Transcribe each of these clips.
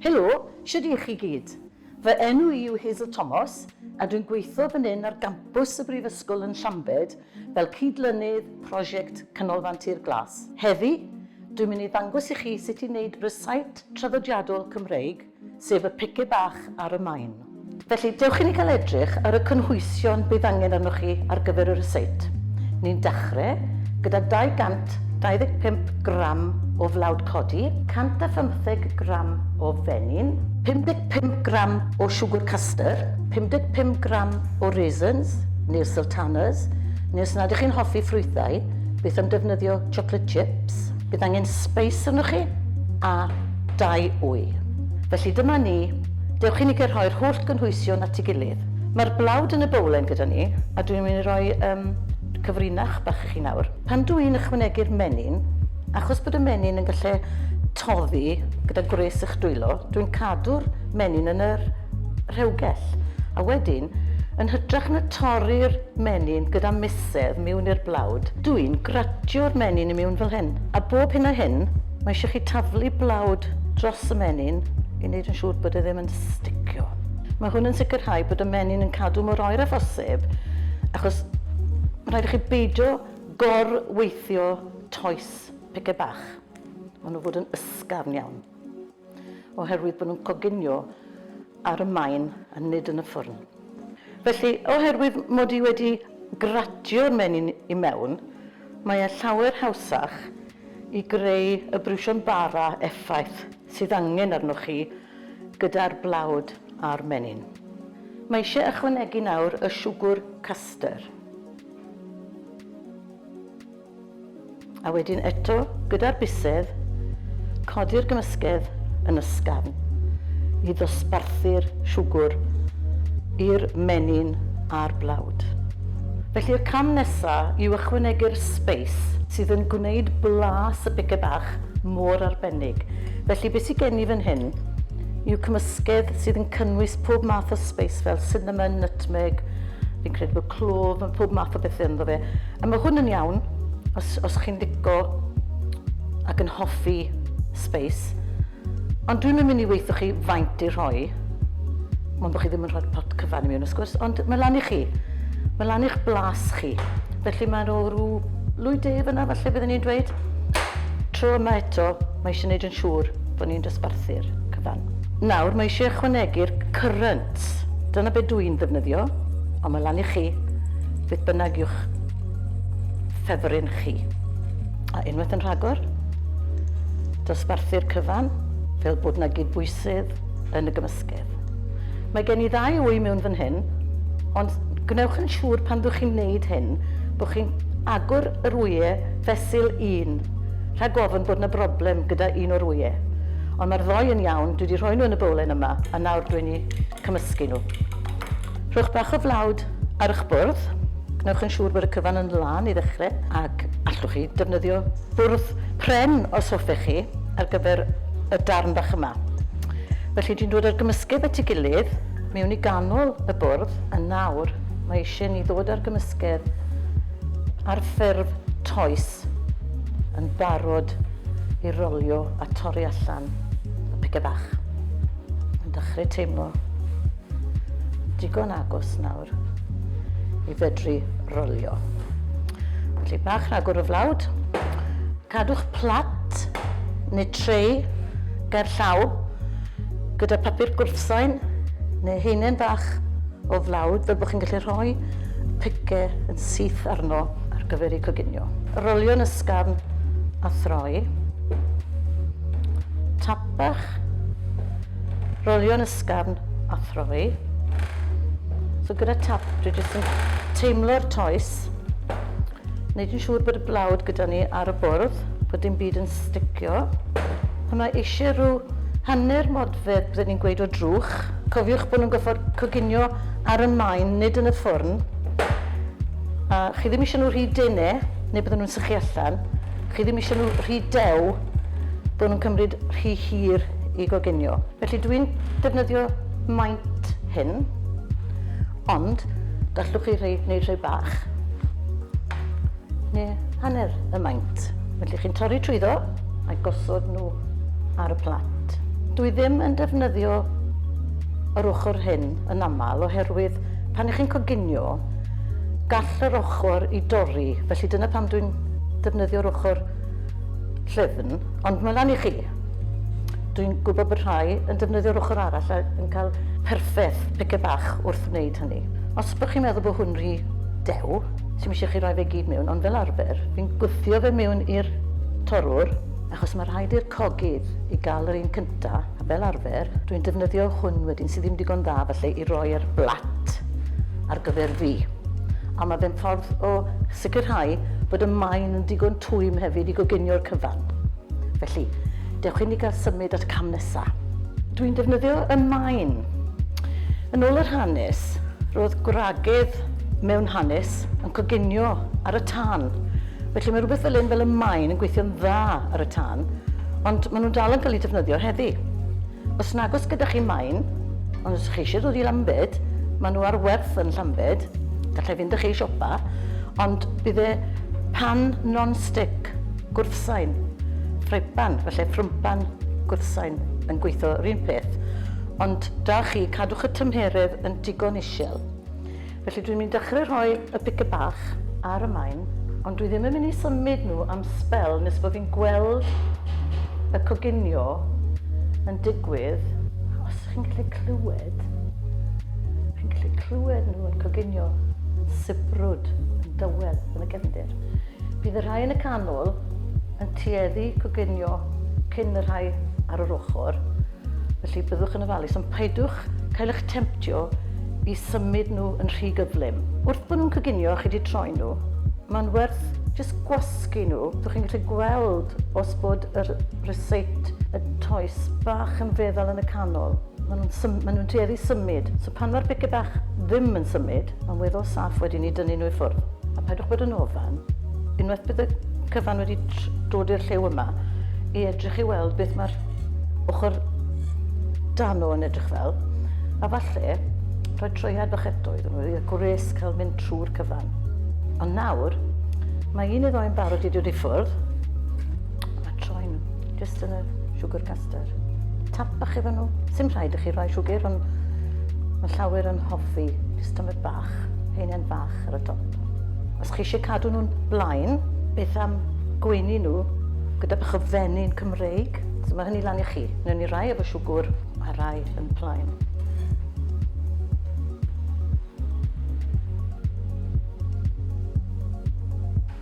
Helo, siwr i chi gyd. Fy enw yw Hazel Thomas a dwi'n gweithio fan hyn ar gampws y Brifysgol yn Llambed fel cydlynydd prosiect Canolfan Tir Glas. Heddi, dwi'n mynd i ddangos i chi sut i wneud rysait traddodiadol Cymreig, sef y pice bach ar y Maen. Felly, dewch i ni cael edrych ar y cynhwysion bydd angen arnoch chi ar gyfer y rysait. Ni'n dechrau gyda 225 gram o flawd codi, 115 gram o fenyn, 55 gram o siwgr caster, 55 gram o raisins, neu sultanas, neu os nad ydych chi'n hoffi ffrwythau, beth am defnyddio chocolate chips, bydd angen spice arnoch chi, a 2 wy. Felly dyma ni, dewch i ni gyrhoi'r holl gynhwysion at ei gilydd. Mae'r blawd yn y bowlen gyda ni, a dwi'n mynd i roi cyfrinach bach i chi nawr. Pan dwi'n ychwanegu'r menyn, achos bod y menyn yn gallu toddi gyda gwres eich dwylo, dwi'n cadw'r menyn yn yr rhewgell. A wedyn, yn hytrach na torri'r menyn gyda misedd mewn i'r blawd, dwi'n gratio'r menyn i mewn fel hyn. A bob hyn a hyn, mae eisiau chi taflu blawd dros y menyn i wneud yn siŵr bod e ddim yn sticio. Mae hwn yn sicrhau bod y menyn yn cadw mor oer a phosib, achos mae rhaid i chi beidio gorweithio toes pice bach. Maen nhw fod yn ysgafn iawn, oherwydd bod nhw'n coginio ar y Maen a nid yn y ffwrn. Felly, oherwydd mod i wedi gratio'r menyn i mewn, mae e llawer hawsach i greu y brwsion bara effaith sydd angen arnoch chi gyda'r blawd a'r menyn. Mae eisiau ychwanegu nawr y siwgr caster. A wedyn eto, gyda'r busedd, codi'r gymysgedd yn ysgafn i ddosbarthu'r siwgr i'r menyn a'r blawd. Felly, y cam nesaf yw ychwanegu'r speis sydd yn gwneud blas y pice bach mor arbennig. Felly, beth sydd gen i fan hyn yw cymysgedd sydd yn cynnwys pob math o speis fel cinnamon, nutmeg, fi'n credu bod clov, pob math o bethau ynddo fe. A mae hwn yn iawn os chi'n lico ac yn hoffi speis. Ond dwi'n mynd i weithio chi faint i rhoi. Mae'n bod chi ddim yn rhoi'r pot cyfan i mewn, wrth gwrs, ond mae lan i chi. Mae lan i'ch blas chi. Felly mae'n o rhyw lwydef yna, falle byddwn ni'n dweud. Tro yma eto, mae eisiau gwneud yn siŵr bod ni'n dosbarthu'r cyfan. Nawr, mae eisiau ychwanegu'r currants. Dyna beth dwi'n ddefnyddio, ond mae lan i chi beth bynnag yw'ch ffefryn chi. A unwaith yn rhagor, dosbarthu'r cyfan fel bod yna gydbwysydd yn y gymysgedd. Mae gen i 2 wy mewn fan hyn, ond gwnewch yn siŵr pan ddwch chi'n wneud hyn bod chi'n agor yr wyau fesul 1. Rhag ofn bod yna broblem gyda un o'r wyau. Ond mae'r 2 yn iawn, dwi wedi rhoi nhw yn y bowlen yma, a nawr dwi'n i cymysgu nhw. Rhowch bach o flawd ar eich bwrdd. Gnewch yn siŵr bod y cyfan yn lan i ddechrau, ac allwch chi defnyddio bwrdd pren os hoffech chi ar gyfer y darn bach yma. Felly dwi'n dod â'r gymysgedd at ei gilydd mewn i ganol y bwrdd, a nawr mae eisiau ni ddod â'r gymysgedd ar ffurf toes yn barod i rolio a torri allan y pice bach. Yn dechrau teimlo digon agos nawr i fedru rolio. Felly bach rhagor o flawd. Cadwch plat neu trei ger llaw gyda papur gwrthsain neu heinen bach o flawd fel bod chi'n gallu rhoi pice yn syth arno ar gyfer ei coginio. Rolio'n ysgafn a throi. Tap bach. Rolio'n ysgafn a throi. So gyda tap, dwi jyst yn teimlo'r toes, wneud yn siŵr bod y blawd gyda ni ar y bwrdd, bod dim byd yn sticio. A mae eisiau rhyw hanner modfedd byddwn ni'n gweud o drwch. Cofiwch bod nhw'n goffod coginio ar y Maen, nid yn y ffwrn. A chi ddim eisiau nhw rhy denau, neu byddwn nhw'n sychu allan. Chi ddim eisiau nhw rhy dew, bod nhw'n cymryd rhy hir i goginio. Felly dwi'n defnyddio maint hyn. Ond, gallwch chi wneud rhai bach, neu hanner y maint. Felly chi'n torri trwyddo a gosod nhw ar y plat. Dwi ddim yn defnyddio yr ochr hyn yn aml oherwydd pan ych chi'n coginio, gall yr ochr i dorri, felly dyna pam dwi'n defnyddio'r ochr llyfn, ond mae lan i chi. Dwi'n gwybod bod rhai yn defnyddio'r ochr arall a yn cael perffaith pice bach wrth wneud hynny. Os bych chi'n meddwl bod hwn rhy dew, sy'n eisiau chi roi fe gyd mewn, ond fel arfer, fi'n gwthio fe mewn i'r torwr, achos mae rhaid i'r cogydd i gael yr un cynta, a fel arfer, dwi'n defnyddio hwn wedyn sydd ddim digon dda felly i roi'r blat ar gyfer fi. A mae fe'n ffordd o sicrhau bod y Maen yn digon twym hefyd i goginio'r cyfan. Felly, dewch i ni gael symud at y cam nesaf. Dwi'n defnyddio y Maen. Yn ôl yr hanes, roedd gwragedd mewn hanes yn coginio ar y tân. Felly mae rhywbeth fel un fel y Maen yn gweithio'n dda ar y tân, ond maen nhw'n dal yn cael ei defnyddio heddi. Os nag oes gyda chi Maen, ond os chi eisiau dod i Lambed, maen nhw ar werth yn Lambed, gallai fynd â chi i siopa, ond bydd e pan non-stick gwrthsain, ffreipan, felly ffrwmpan gwrthsain yn gweithio yr un peth, ond da chi cadwch y tymheredd yn digon isiel. Felly dwi'n mynd dechrau rhoi y pice bach ar y Maen, ond dwi ddim yn mynd i symud nhw am sbel nes bod fi'n gweld y coginio yn digwydd. Os chi'n gallu clywed, nhw yn coginio yn sibrwd, yn dywel, yn y gefndir. Bydd y rhai yn y canol yn tueddu coginio cyn y rhai ar yr ochr, felly byddwch yn ofalus, ond paidwch cael eich temptio i symud nhw yn rhy gyflym. Wrth bod nhw'n coginio a chi wedi troi nhw, mae'n werth jyst gwasgu nhw. Dych chi'n gallu gweld os bod yr ryseit, y toes bach yn feddal yn y canol. Maen nhw'n tueddu symud. So pan mae'r pice bach ddim yn symud, mae'n weddol saff wedyn ni dynnu nhw i ffwrdd. A paidwch bod yn ofan. Unwaith bydd y cyfan wedi dod i'r lliw yma, i edrych i weld beth mae'r ochr dano yn edrych fel. A falle, rhoi troiad bach eto iddyn nhw, i'r gwres cael mynd trwy'r cyfan. Ond nawr, mae un neu ddau'n barod i dod i ffwrdd. A troi nhw, jyst yn y siwgr caster. Tap bach efo nhw. Sim rhaid i chi rhoi siwgr, ond mae llawer yn hoffi jyst am y bach, heinen bach ar y top. Os chi eisiau cadw nhw'n blaen, beth am gweini nhw gyda bach o feny'n Cymreig. So mae hynny lan i chi. Newn ni rai efo siwgr a rai yn plaen.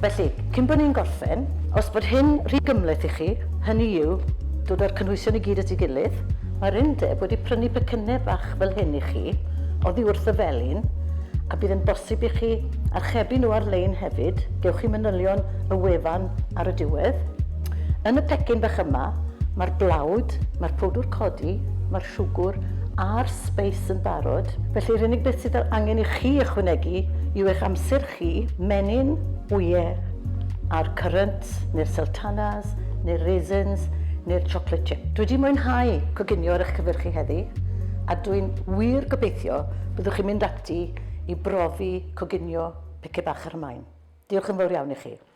Felly, cyn bod ni'n gorffen, os bod hyn rhy gymleth i chi, hynny yw dod â'r cynhwysion i gyd at ei gilydd, mae'r undeb wedi prynu becynau bach fel hyn i chi, oddi wrth y felin, a bydd yn bosib i chi archebu nhw ar-lein hefyd, gewch chi manylion y wefan ar y diwedd. Yn y pecyn bach yma, mae'r blawd, mae'r powdwr codi, mae'r siwgr a'r speis yn barod. Felly'r unig beth sydd angen i chi ychwanegu yw eich amser chi, menyn, wyau a'r currant, neu'r sultanas, neu'r raisins, neu'r chocolate chip. Dwi wedi mwynhau coginio ar eich cyfer chi heddi, a dwi'n wir gobeithio byddwch chi'n mynd ati i brofi coginio pice bach ar y Maen. Diolch yn fawr iawn i chi.